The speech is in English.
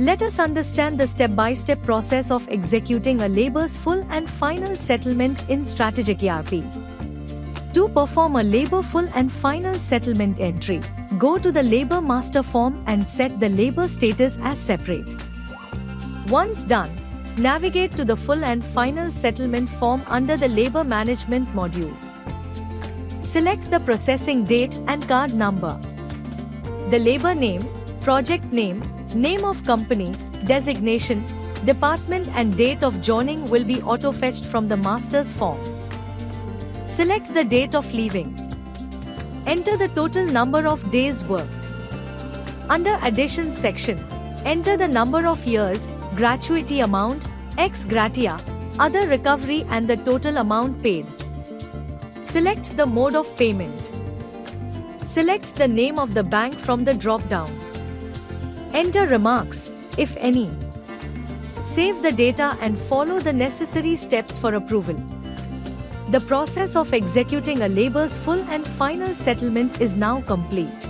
Let us understand the step-by-step process of executing a labor's full and final settlement in StrategicERP. To perform a labor full and final settlement entry, go to the labor master form and set the labor status as separate. Once done, navigate to the full and final settlement form under the labor management module. Select the processing date and card number. The labor name, project name, name of company, designation, department and date of joining will be auto-fetched from the master's form. Select the date of leaving. Enter the total number of days worked. Under Additions section, enter the number of years, gratuity amount, ex gratia, other recovery and the total amount paid. Select the mode of payment. Select the name of the bank from the drop-down. Enter remarks, if any. Save the data and follow the necessary steps for approval. The process of executing a labor's full and final settlement is now complete.